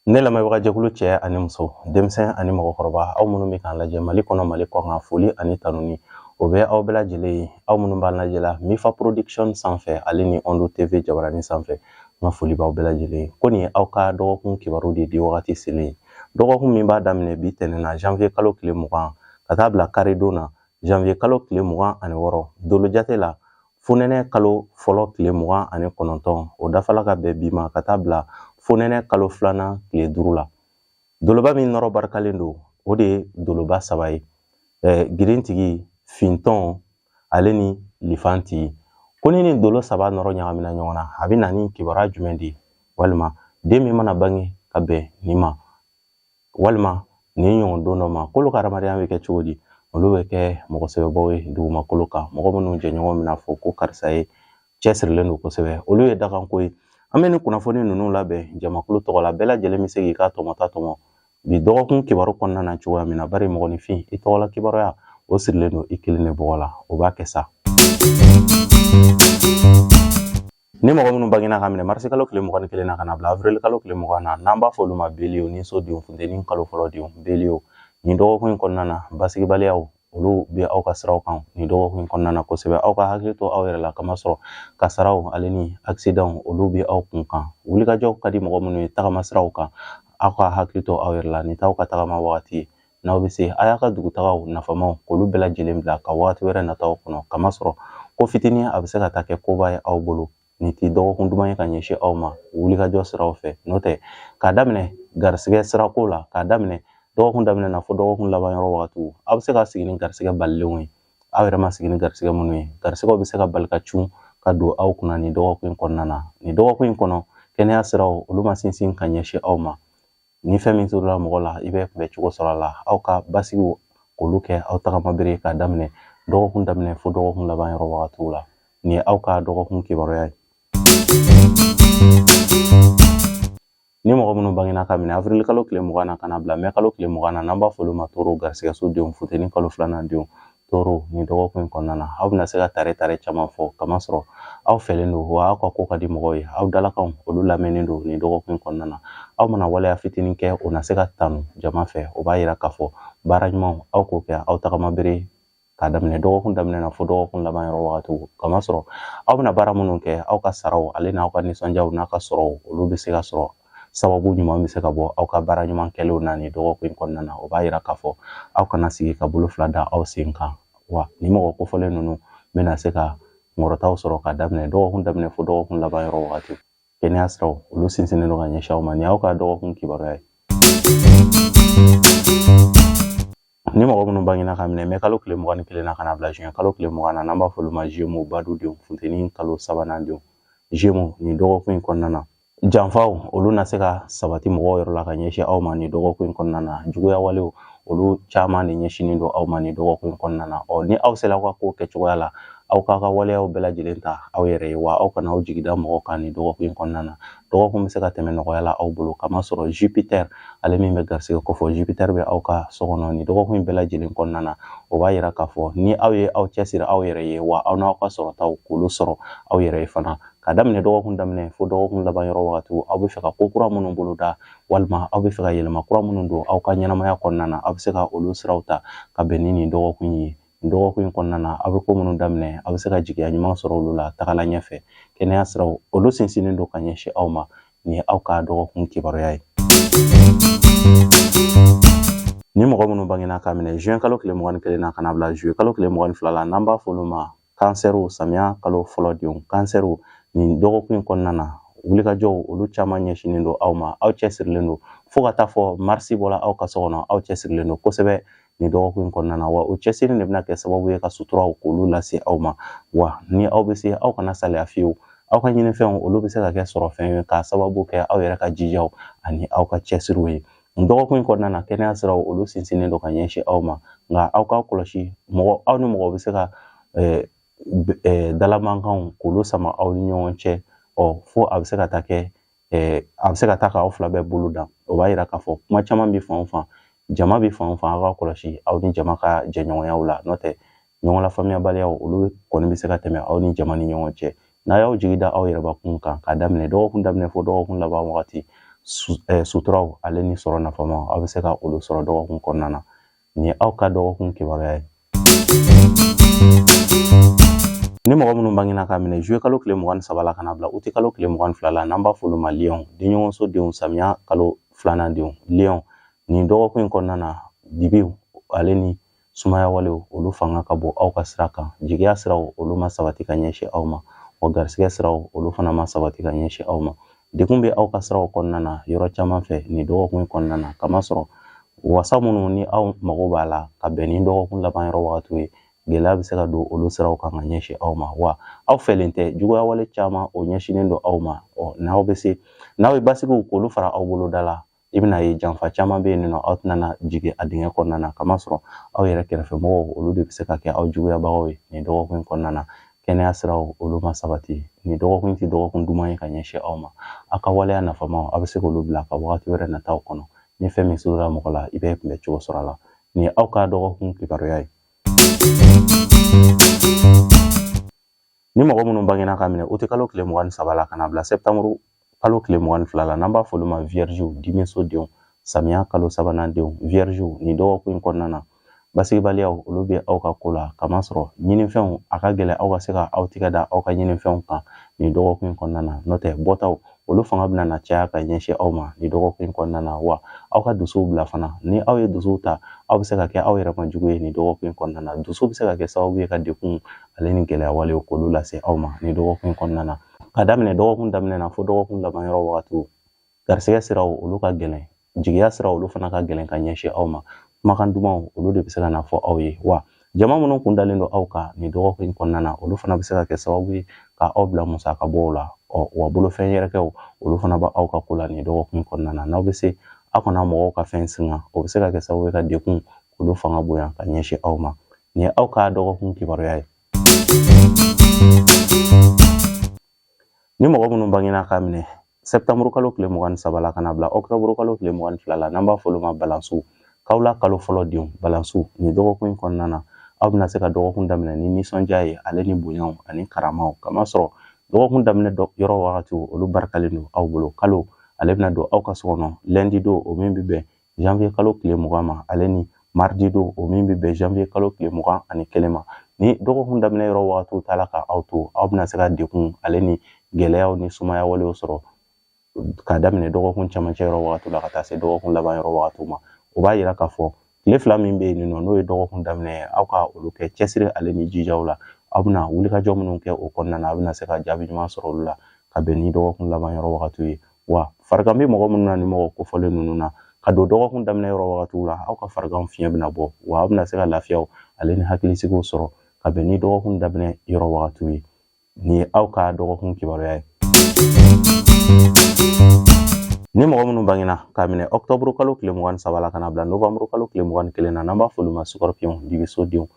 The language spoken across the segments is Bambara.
Ne lamɛnbaga jɛkulu cɛ ani muso, denmisɛn ani mɔgɔkɔrɔba, aw minnu bɛ k'an lajɛ Mali kɔnɔ Mali kɔkan, foli ani tanuni o bɛ aw bɛɛ lajɛlen ye. Aw minnu b'an lajɛ la Mifa Production sanfɛ ale ni Ondo TV Jabaranin sanfɛ, n ka foli b'aw bɛɛ lajɛlen ye. Ko nin ye aw ka dɔgɔkun kibaru de di wagati selen ye. Dɔgɔkun min b'a daminɛ bi tɛnɛn na janvier kalo tile 20 ka taa bila karidon na janvier kalo tile 26 dolo jate la fonɛnɛ kalo fɔlɔ tile 29 o dafala ka bɛn bi ma ka taa bila fonɛnɛ kalo filanan tile 5 la. Doloba min nɔrɔ barikalen don o de ye doloba 3 ye. Girintigi, Fintɔn, ale ni Lifantigi. Ko ni dolo 3 nɔrɔ ɲagamina ɲɔgɔn na a bɛ na ni kibaruya jumɛn de ye? Walima den min mana bange ka bɛn nin ma, walima nin ɲɔgɔn don dɔ ma, k'olu ka hadamadenya bɛ kɛ cogo di? Olu bɛ kɛ mɔgɔ sɛbɛbaw ye dugumakolo kan, mɔgɔ minnu jɛɲɔgɔn bɛna fɔ ko karisa ye cɛsirilen don kosɛbɛ. Olu ye dakanko ye. An bɛ ni kunnafoni ninnu labɛn jamakulu tɔgɔ la, bɛɛ lajɛlen bɛ se k'i ka tɔmɔta tɔmɔ bi dɔgɔkun kibaru kɔnɔna na cogoya min na. Bari mɔgɔninfin i tɔgɔla kibaruya o sirilen don i kelen de bɔgɔ la, o b'a kɛ sa. Ni mɔgɔ minnu bangena ka minɛ mars kalo tile 21 na ka na bila avril kalo tile 20 na, n'an b'a fɔ olu ma Beliw ni sodenw, funteni kalo fɔlɔ denw, Beliw. Nin dɔgɔkun in kɔnɔna na basigibaliyaw olu bɛ aw ka siraw kan nin dɔgɔkun in kɔnɔna na kosɛbɛ. Aw ka hakili to aw yɛrɛ la, kamasɔrɔ kasaraw ale ni accident olu bɛ aw kun kan. Wulikajɔw ka di mɔgɔ minnu ye tagama siraw kan. Aw ka hakili to aw yɛrɛ la, nin t'aw ka tagama wagati ye. N'aw bɛ se a y'a ka dugutagaw nafamaw k'olu bɛɛ lajɛlen bila ka wagati wɛrɛ nataw kɔnɔ, kamasɔrɔ ko fitinin a bɛ se ka taa kɛ koba ye aw bolo. Nin tɛ dɔgɔkun duman ye ka ɲɛsin aw ma wulikajɔ siraw fɛ. N'o tɛ k'a daminɛ garisigɛ sirako la, k'a daminɛ dɔgɔkun daminɛ na fo dɔgɔkun laban yɔrɔ wagatiw, aw bɛ se ka sigi ni garisigɛ balilenw ye. Aw yɛrɛ ma sigi ni garisigɛ minnu ye, garisigɛw bɛ se ka bali ka cun ka don aw kunna nin dɔgɔkun in kɔnɔna na. Nin dɔgɔkun in kɔnɔ kɛnɛya siraw olu ma sinsin ka ɲɛsin aw ma. Ni fɛn min turula mɔgɔ la i bɛ kunbɛ cogo sɔrɔ a la. Aw ka basigiw k'olu kɛ aw tagama bere k'a daminɛ dɔgɔkun daminɛ fo dɔgɔkun laban yɔrɔ wagatiw la. Nin ye aw ka dɔgɔkun kibaruya ye. Ni mɔgɔ minnu bangena ka minɛ avril kalo tile 20 na ka na bila mai kalo tile 20 na, n'an b'a fɔ olu ma toro garisigɛ so denw, funteni kalo filanan denw, toro nin dɔgɔkun in kɔnɔna na aw bɛna se ka tare caman fɔ, kamasɔrɔ aw fɛlen don wa aw ka ko ka di mɔgɔw ye. Aw dalakanw olu lamɛnnen don nin dɔgɔkun in kɔnɔna na. Aw mana waleya fitinin kɛ o na se ka tanu jama fɛ, o b'a yira k'a fɔ baara ɲumanw aw k'o kɛ aw tagama bere k'a daminɛ dɔgɔkun daminɛ na fo dɔgɔkun laban yɔrɔ wagatiw, kamasɔrɔ aw bɛna baara minnu kɛ aw ka saraw ale n'aw ka nisɔndiyaw n'a ka sɔrɔw olu bɛ se ka sɔrɔ, sababu ɲuman bɛ se ka bɔ aw ka baara ɲuman kɛlenw na nin dɔgɔkun in kɔnɔna na. O b'a yira k'a fɔ aw kana sigi ka bolo fila da aw sen kan, wa ni mɔgɔ kofɔlen ninnu bɛna se ka ŋɔrɔtaw sɔrɔ ka daminɛ dɔgɔkun daminɛ fo dɔgɔkun laban yɔrɔ wagati. Kɛnɛya siraw olu sinsinnen don ka ɲɛsin aw ma. Nin y'aw ka dɔgɔkun kibaruya ye. Ni mɔgɔ minnu bangena ka minɛ mai kalo tile 21 na ka na bila juin kalo tile 20 na, n'an b'a fɔ olu ma Gémeaux badudenw, funteni kalo sabanan denw, Gémeaux nin dɔgɔkun in kɔnɔna na janfaw olu na se ka sabati mɔgɔw yɔrɔ la ka ɲɛsin aw ma nin dɔgɔkun in kɔnɔna na. Juguya walew olu caman de ɲɛsinnen don aw ma nin dɔgɔkun in kɔnɔna na. Ni aw sera aw ka ko kɛcogoya la, aw k'a ka waleyaw bɛɛ lajɛlen ta aw yɛrɛ ye, wa aw kana aw jigida mɔgɔw kan nin dɔgɔkun in kɔnɔna na. Dɔgɔkun bɛ se ka tɛmɛ nɔgɔya la aw bolo, kamasɔrɔ Jupiter ale min bɛ garisigɛ kofɔ, Jupiter bɛ aw ka so kɔnɔ nin dɔgɔkun in bɛɛ lajɛlen kɔnɔna na. O b'a yira k'a fɔ ni aw ye aw cɛsiri aw yɛrɛ ye wa aw n'aw ka sɔrɔtaw k'olu sɔrɔ aw yɛrɛ ye fana. Ka daminɛ dɔgɔkun daminɛ fo dɔgɔkun laban yɔrɔ wagatiw, aw bɛ fɛ ka ko kura minnu boloda walima aw bɛ fɛ ka yɛlɛma kura minnu don aw ka ɲɛnamaya kɔnɔna na, aw bɛ se ka olu siraw ta ka bɛn ni nin dɔgɔkun ye. Nin dɔgɔkun in kɔnɔna na aw bɛ ko minnu daminɛ aw bɛ se ka jigiya ɲuman sɔrɔ olu la tagala ɲɛfɛ. Kɛnɛya siraw olu sinsinnen don ka ɲɛsin aw ma. Nin ye aw ka dɔgɔkun kibaruya ye. Ni mɔgɔ minnu bangena ka minɛ juin kalo tile 21 na ka na bila juillet kalo tile 22 la, n'an b'a fɔ olu ma kansɛriw, samiya kalo fɔlɔ denw, kansɛriw nin dɔgɔkun in kɔnɔna na wulikajɔw olu caman ɲɛsinnen don aw ma. Aw cɛsirilen don fo ka taa fɔ marisi bɔra aw ka so kɔnɔ, aw cɛsirilen don kosɛbɛ nin dɔgɔkun in kɔnɔna na, wa o cɛsiri de bɛna kɛ sababu ye ka suturaw k'olu lase aw ma. Wa ni aw bɛ se aw kana saliya fiyewu. Aw ka ɲinifɛnw olu bɛ se ka kɛ sɔrɔfɛn ye k'a sababu kɛ aw yɛrɛ ka jijaw ani aw ka cɛsiriw ye. Dɔgɔkun in kɔnɔna na kɛnɛya siraw olu sinsinnen don ka ɲɛsin aw ma, nka aw k'a kɔlɔsi mɔgɔ aw ni mɔgɔ bɛ se ka dalamankanw k'olu sama aw ni ɲɔgɔn cɛ, fo a bɛ se ka taa kɛ a bɛ se ka taa k'aw fila bɛɛ bolo dan. O b'a yira k'a fɔ kuma caman bɛ fan o fan, jama bɛ fan o fan, aw k'a kɔlɔsi aw ni jama ka jɛɲɔgɔnyaw la. N'o tɛ ɲɔgɔn lafaamuyabaliyaw olu kɔni bɛ se ka tɛmɛ aw ni jama ni ɲɔgɔn cɛ. N'a y'aw jigi da aw yɛrɛbakun kan k'a daminɛ dɔgɔkun daminɛ fo dɔgɔkun laban wagati, suturaw ale ni sɔrɔ nafama aw bɛ se ka olu sɔrɔ dɔgɔkun kɔnɔna na. Ni ye aw ka dɔgɔkun kibaruya ye. Ni mɔgɔ minnu bangena ka minɛ juillet kalo tile 23 la kana bila août kalo tile 22 la n'an b'a fɔ olu ma Lion, denɲɔgɔnso denw samiya kalo 2nan denw. Lion, nin dɔgɔkun in kɔnɔna na dibiw ale ni sumaya walew olu fanga ka bɔ aw ka sira kan. Jigiya siraw olu ma sabati ka ɲɛsin aw ma, wa garisɛgɛ siraw olu fana ma sabati ka ɲɛsin aw ma. Dekun bɛ aw ka siraw kɔnɔna na yɔrɔ caman fɛ nin dɔgɔkun in kɔnɔna na, kamasɔrɔ wasa minnu ni aw mago b'a la ka bɛn ni dɔgɔkun laban yɔrɔ wagatiw ye, gɛlɛya bɛ se ka don olu siraw kan ka ɲɛsin aw ma, wa aw fɛlen tɛ juguya wale caman o ɲɛsinnen don aw ma. N'aw ye basigiw k'olu fara aw boloda la, i bɛna ye janfa caman bɛ yen nɔ aw tɛna jigin a dingɛ kɔnɔna na, kamasɔrɔ aw yɛrɛ kɛrɛfɛmɔgɔw olu de bɛ se ka kɛ aw juguyabagaw ye nin dɔgɔkun in kɔnɔna na. Kɛnɛya siraw olu ma sabati, nin dɔgɔkun tɛ dɔgɔkun duman ye ka ɲɛsin aw ma. Aw ka waleya nafamaw aw bɛ se k'olu bila ka wagati wɛrɛ nataw kɔnɔ. Ni fɛn min surula mɔgɔ la i bɛ kunbɛ cogo sɔrɔ a la. Nin ye aw ka dɔgɔkun kibaruya ye. Ni mɔgɔ minnu bangena ka minɛ août kalo tile 23 la kana bila septembre kalo tile 22 la n'an b'a fɔ olu ma viergew, dimiso denw, samiya kalo 3nan denw. Viergew, nin dɔgɔkun in kɔnɔna na basigibaliyaw olu bɛ aw ka ko la, kamasɔrɔ ɲinifɛnw a ka gɛlɛn aw ka se ka aw tigɛ da aw ka ɲinifɛnw kan nin dɔgɔkun in kɔnɔna na. N'o tɛ bɔtaw olu fanga bɛna na caya ka ɲɛsin aw ma nin dɔgɔkun in kɔnɔna na, wa aw ka dusuw bila fana. Ni aw ye dusuw ta aw bɛ se ka kɛ aw yɛrɛ ma jugu ye nin dɔgɔkun in kɔnɔna na. Dusu bɛ se ka kɛ sababu ye ka dekun ale ni gɛlɛya walew k'olu lase aw ma nin dɔgɔkun in kɔnɔna na. Ka daminɛ dɔgɔkun daminɛ na fo dɔgɔkun laban yɔrɔ wagatiw, garisɛgɛ siraw olu ka gɛlɛn, jigiya siraw olu fana ka gɛlɛn ka ɲɛsin aw ma. Kumakan dumanw olu de bɛ se ka na fɔ aw ye, wa jama minnu kun dalen don aw kan nin dɔgɔkun in kɔnɔna na olu fana bɛ se ka kɛ sababu ye ka aw bila musaka bɔw la. Wa bolofɛn yɛrɛkɛw olu fana bɛ aw ka ko la nin dɔgɔkun in kɔnɔna na. N'aw bɛ se aw kana mɔgɔw ka fɛn singa, o bɛ se ka kɛ sababu ye ka dekun olu fanga bonya ka ɲɛsin aw ma. Nin ye aw ka dɔgɔkun kibaruya ye. Ni mɔgɔ minnu bangena ka minɛ septembre kalo tile 23 la kana bila octobre kalo tile 22 la n'an b'a fɔ olu ma balansiw, kawla kalo fɔlɔ denw. Balansiw, nin dɔgɔkun in kɔnɔna na aw bɛna se ka dɔgɔkun daminɛ ni nisɔndiya ye ale ni bonyaw ani karamaw, kamasɔrɔ dɔgɔkun daminɛ yɔrɔ wagatiw olu barikalen don aw bolo. Kalo ale bɛna don aw ka so kɔnɔ lundi don o min bɛ bɛn janvier kalo tile 20 ma, ale ni mardi don o min bɛ bɛn janvier kalo tile 21 ma. Ni dɔgɔkun daminɛ yɔrɔ wagatiw taala ka aw to aw bɛna se ka dekun ale ni gɛlɛyaw ni sumaya walew sɔrɔ ka daminɛ dɔgɔkun camancɛ yɔrɔ wagatiw la ka taa se dɔgɔkun laban yɔrɔ wagatiw ma. O b'a yira k'a fɔ tile 2 min bɛ yen nɔ n'o ye dɔgɔkun daminɛ ye, aw ka olu kɛ cɛsiri ale ni jijaw la. Aw bɛna wulikajɔ minnu kɛ o kɔnɔna na a bɛna se ka jaabi ɲuman sɔrɔ olu la ka bɛn ni dɔgɔkun laban yɔrɔ wagatiw ye. Wa farigan bɛ mɔgɔ minnu na ni mɔgɔ kofɔlen ninnu na ka don dɔgɔkun daminɛ yɔrɔ wagatiw la aw ka farigan fiɲɛ bɛna bɔ, wa aw bɛna se ka lafiyaw ale ni hakilisigiw sɔrɔ ka bɛn ni dɔgɔkun daminɛ yɔrɔ wagatiw ye. Nin ye aw ka dɔgɔkun kibaruya ye. Ni mɔgɔ minnu bangena ka minɛ octobre kalo tile 23 la kana bila novembre kalo tile 21 na n'an b'a fɔ olu ma scorpion, dibiso denw,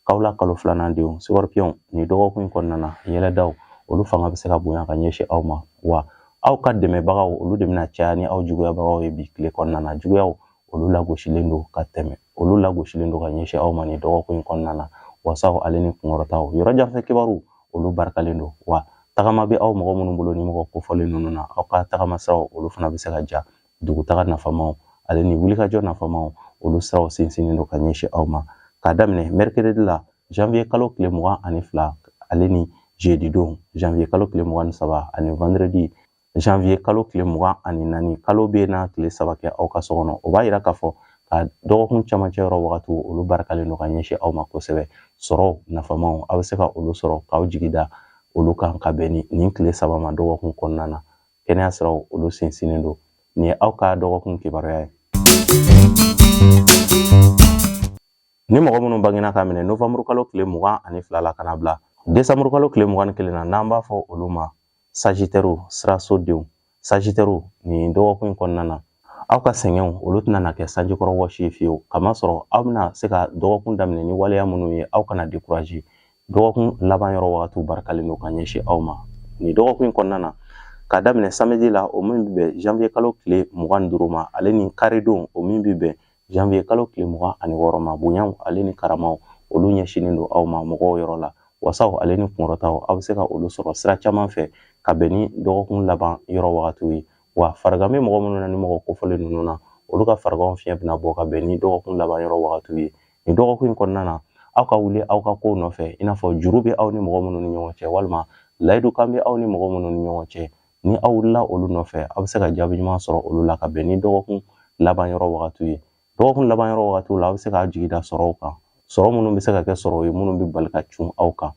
kawla kalo 2nan denw. Scorpion, nin dɔgɔkun in kɔnɔna na yɛlɛdaw olu fanga bɛ se ka bonya ka ɲɛsin aw ma, wa aw ka dɛmɛbagaw olu de bɛna caya ni aw juguyabagaw ye bi tile kɔnɔna na. Juguyaw olu lagosilen don ka tɛmɛ, olu lagosilen don ka ɲɛsin aw ma nin dɔgɔkun in kɔnɔna na. Wasaw ale ni kunkɔrɔtaw, yɔrɔ janfɛ kibaru olu barikalen don, wa tagama bɛ aw mɔgɔ minnu bolo ni mɔgɔ kofɔlen ninnu na aw ka tagama siraw olu fana bɛ se ka ja. Dugutaga nafamaw ale ni wulikajɔ nafamaw olu siraw sinsinnen don ka ɲɛsin aw ma. K'a daminɛ mercredi la janvier kalo tile 22 ale ni jeudi don, janvier kalo tile 23 ani vendredi janvier kalo tile 24. Kalo bɛ na tile 3 kɛ aw ka so kɔnɔ. O b'a yira k'a fɔ ka dɔgɔkun camancɛ yɔrɔ wagatiw olu barikalen don ka ɲɛsin aw ma kosɛbɛ. Sɔrɔw nafamaw aw bɛ se ka olu sɔrɔ k'aw jigi da olu kan ka bɛn nin tile 3 ma dɔgɔkun kɔnɔna na. Kɛnɛya siraw olu sinsinnen don. Nin ye aw ka dɔgɔkun kibaruya ye. Ni mɔgɔ minnu bangena ka minɛ novembre kalo tile 22 la kana bila décembre kalo tile 21 na n'an b'a fɔ olu ma sagittaire, siraso denw. Sagittaire, nin dɔgɔkun in kɔnɔna na aw ka sɛgɛnw olu tɛna na kɛ sanjikɔrɔ wɔsi ye fiyewu, kamasɔrɔ aw bɛna se ka dɔgɔkun daminɛ ni waleya minnu ye aw kana décourager. Dɔgɔkun laban yɔrɔ wagatiw barikalen don ka ɲɛsin aw ma nin dɔgɔkun in kɔnɔna na. Ka daminɛ samedi la o min bɛ bɛn janvier kalo tile 25 ma, ale ni kari don o min bɛ bɛn janvier kalo tile 26 ma. Bonyaw ale ni karamaw olu ɲɛsinnen don aw ma mɔgɔw yɔrɔ la. Wasaw ale ni kunkɔrɔtaw aw bɛ se ka olu sɔrɔ sira caman fɛ ka bɛn ni dɔgɔkun laban yɔrɔ wagatiw ye. wa farigan bɛ mɔgɔ minnu na ni mɔgɔ kofɔlen ninnu na olu ka fariganw fiɲɛ bɛna bɔ ka bɛn ni dɔgɔkun laban yɔrɔ wagatiw ye nin dɔgɔkun in kɔnɔna na aw ka wuli aw ka kow nɔfɛ i n'a fɔ juru bɛ aw ni mɔgɔ minnu ni ɲɔgɔn cɛ walima layidukan bɛ aw ni mɔgɔ minnu ni ɲɔgɔn cɛ ni aw wulila olu nɔfɛ aw bɛ se ka jaabi ɲuman sɔrɔ olu la ka bɛn ni dɔgɔkun laban yɔrɔ wagatiw ye dɔgɔkun laban yɔrɔ wagatiw la aw bɛ se k'a jigida sɔrɔw kan sɔrɔ minnu bɛ se ka kɛ sɔrɔ ye minnu bɛ bali ka cun aw kan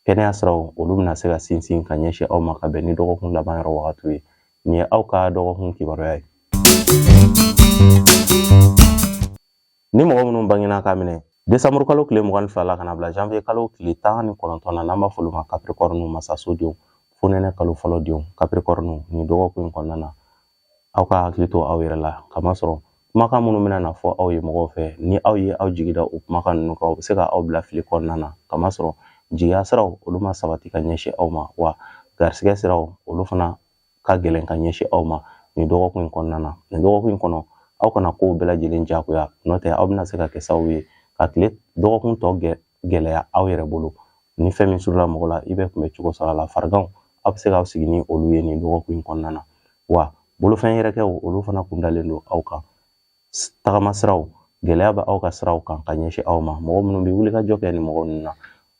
kɛnɛya siraw olu bɛna se ka sinsin ka ɲɛsin aw ma ka bɛn ni dɔgɔkun laban yɔrɔ wagatiw ye nin ye aw ka dɔgɔkun kibaruya ye ni mɔgɔ minnu bangena ka minɛ desanburu kalo tile 22 la kana bila janvier kalo tile 19 na n'an b'a fɔ olu ma capricorne masasodenw fonɛnɛ kalo fɔlɔ denw capricorne nin dɔgɔkun in kɔnɔna na aw ka hakili to aw yɛrɛ la kamasɔrɔ kumakan minnu bɛna na fɔ aw ye mɔgɔw fɛ ni aw ye aw jigida o kumakan ninnu kan o bɛ se ka aw bila fili kɔnɔna na kamasɔrɔ jigiya siraw olu ma sabati ka ɲɛsin aw ma wa garisigɛ siraw olu fana ka gɛlɛn ka ɲɛsin aw ma nin dɔgɔkun in kɔnɔna na nin dɔgɔkun in kɔnɔ aw kana kow bɛɛ lajɛlen jagoya n'o tɛ aw bɛna se ka kɛ sababu ye ka tile dɔgɔkun tɔ gɛlɛya aw yɛrɛ bolo ni fɛn min surula mɔgɔ la i bɛ kunbɛ cogo sɔrɔ a la fariganw aw bɛ se k'aw sigi ni olu ye nin dɔgɔkun in kɔnɔna na wa bolofɛn yɛrɛkɛw olu fana kun dalen don aw kan tagama siraw gɛlɛya bɛ aw ka siraw kan ka ɲɛsin aw ma mɔgɔ minnu bɛ wuli ka jɔ kɛ ni mɔgɔ ninnu na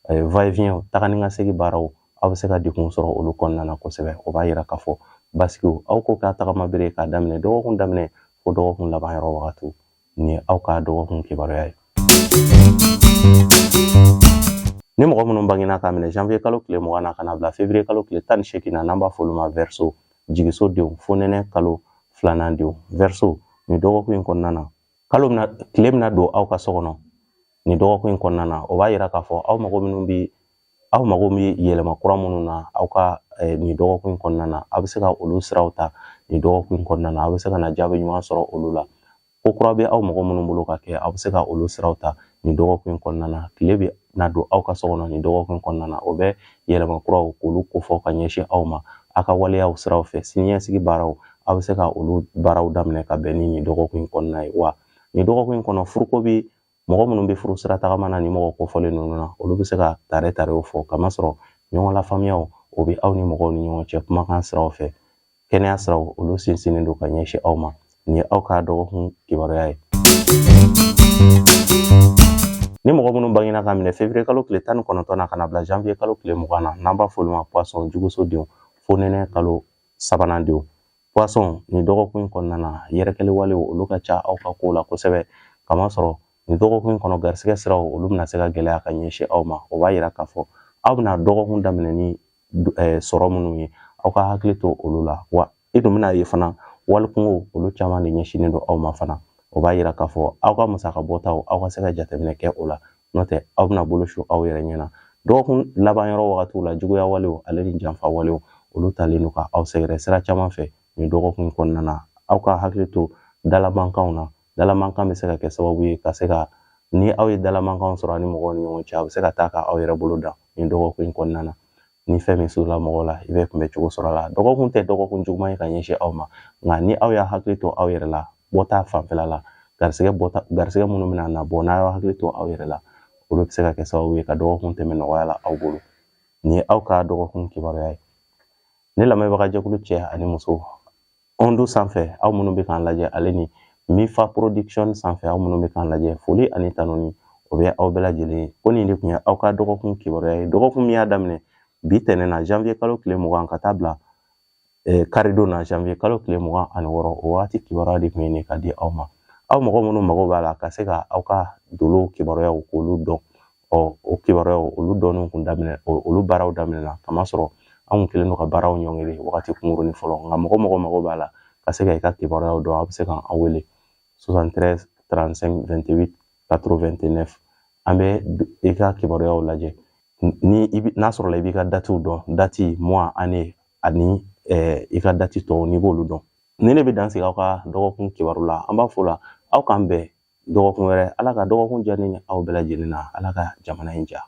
va-et-vient taga ni ka segin baaraw aw bɛ se ka degun sɔrɔ olu kɔnɔna na kosɛbɛ o b'a yira k'a fɔ basigiw aw ko k'a tagama bere k'a daminɛ dɔgɔkun daminɛ fo dɔgɔkun laban yɔrɔ wagatiw nin ye aw ka dɔgɔkun kibaruya ye ni mɔgɔ minnu bangena ka minɛ janvier kalo tile 20 na kana bila février kalo tile 18 na n'an b'a fɔ olu ma verseau jigiso denw fonɛnɛ kalo 2nan denw verseau nin dɔgɔkun in kɔnɔna na tile bɛna don aw ka so kɔnɔ nin dɔgɔkun in kɔnɔna na o b'a yira k'a fɔ aw mago bɛ yɛlɛma kura minnu na aw ka nin dɔgɔkun in kɔnɔna na aw bɛ se ka olu siraw ta nin dɔgɔkun in kɔnɔna na aw bɛ se ka na jaabi ɲuman sɔrɔ olu la ko kura bɛ aw mɔgɔ minnu bolo ka kɛ aw bɛ se ka olu siraw ta nin dɔgɔkun in kɔnɔna na tile bɛ na don aw ka so kɔnɔ nin dɔgɔkun in kɔnɔna na o bɛ yɛlɛma kuraw k'olu kofɔ ka ɲɛsin aw ma aw ka waleyaw siraw fɛ siniɲɛsigi baaraw aw bɛ se ka olu baaraw daminɛ ka bɛn ni nin dɔgɔkun in kɔnɔna ye wa nin dɔgɔkun in kɔnɔ furuko bɛ mɔgɔ minnu bɛ furu sira tagama na ni mɔgɔ kofɔlen ninnu na olu bɛ se ka tarew fɔ kamasɔrɔ ɲɔgɔn lafaamuyaw o bɛ aw ni mɔgɔw ni ɲɔgɔn cɛ kumakan siraw fɛ kɛnɛya siraw olu sinsinnen don ka ɲɛsin aw ma nin ye aw ka dɔgɔkun kibaruya ye ni mɔgɔ minnu bangena ka minɛ février kalo tile 19 na kana bila janvier kalo tile 20 na n'an b'a fɔ olu ma poisson juguso denw fonɛnɛ kalo 3nan denw poisson nin dɔgɔkun in kɔnɔna na yɛrɛkɛli walew olu ka ca aw ka kow la kosɛbɛ kamasɔrɔ nin dɔgɔkun in kɔnɔ garisigɛ siraw olu bɛna se ka gɛlɛya ka ɲɛsin aw ma o b'a yira k'a fɔ aw bɛna dɔgɔkun daminɛ ni sɔrɔ minnu ye aw ka hakili to olu la wa i dun bɛna ye fana walikungow olu caman de ɲɛsinnen don aw ma fana o b'a yira k'a fɔ aw ka musaka bɔtaw aw ka se ka jateminɛ kɛ o la n'o tɛ aw bɛna bolo su aw yɛrɛ ɲɛna dɔgɔkun laban yɔrɔ wagatiw la juguya walew ale ni janfa walew olu talen don ka aw sɛgɛrɛ sira caman fɛ nin dɔgɔkun in kɔnɔna na aw ka hakili to dalamankanw na dalamankan bɛ se ka kɛ sababu ye ka se ka ni aw ye dalamankanw sɔrɔ ani mɔgɔw ni ɲɔgɔn cɛ a bɛ se ka taa ka aw yɛrɛ bolo da nin dɔgɔkun in kɔnɔna na ni fɛn min surula mɔgɔw la i bɛ kunbɛ cogo sɔrɔ a la dɔgɔkun tɛ dɔgɔkun juguman ye ka ɲɛsin aw ma nka ni aw y'a hakili to aw yɛrɛ la bɔta fanfɛla la garisigɛ minnu bɛna na bɔ n'a y'a hakili to aw yɛrɛ la olu bɛ se ka kɛ sababu ye ka dɔgɔkun tɛmɛ nɔgɔya la aw bolo nin ye aw ka dɔgɔkun kibaruya ye ne lamɛnbaga jɛkulu cɛ ani muso ondu sanfɛ aw minnu bɛ k'an lajɛ ale ni mifa production sanfɛ aw minnu bɛ k'an lajɛ foli ani tanuni o bɛ aw bɛɛ lajɛlen ye ko nin de tun ye aw ka dɔgɔkun kibaruya ye dɔgɔkun min y'a daminɛ bi tɛnɛn na janvier kalo tile 20 ka taa bila karidon na janvier kalo tile 26 o wagati kibaruya de tun ye nin ka di aw ma aw mɔgɔ minnu mago b'a la ka se ka aw ka dolo kibaruyaw k'olu dɔn o kibaruyaw olu dɔnniw kun daminɛ olu baaraw daminɛna kamasɔrɔ anw kelen don ka baaraw ɲɔngiri wagati kunkurunin fɔlɔ nka mɔgɔ mago b'a la ka se ka i ka kibaruyaw dɔn aw bɛ se k'an wele 73 35 28 89 an bɛ i ka kibaruyaw lajɛ n'a sɔrɔla i b'i ka datiw dɔn dati mois année ani i ka dati tɔw n'i b'olu dɔn ni ne bɛ dan sigi aw ka dɔgɔkun kibaru la an b'a fɔ la aw k'an bɛn dɔgɔkun wɛrɛ ala ka dɔgɔkun diya ni aw bɛɛ lajɛlen na ala ka jamana in diya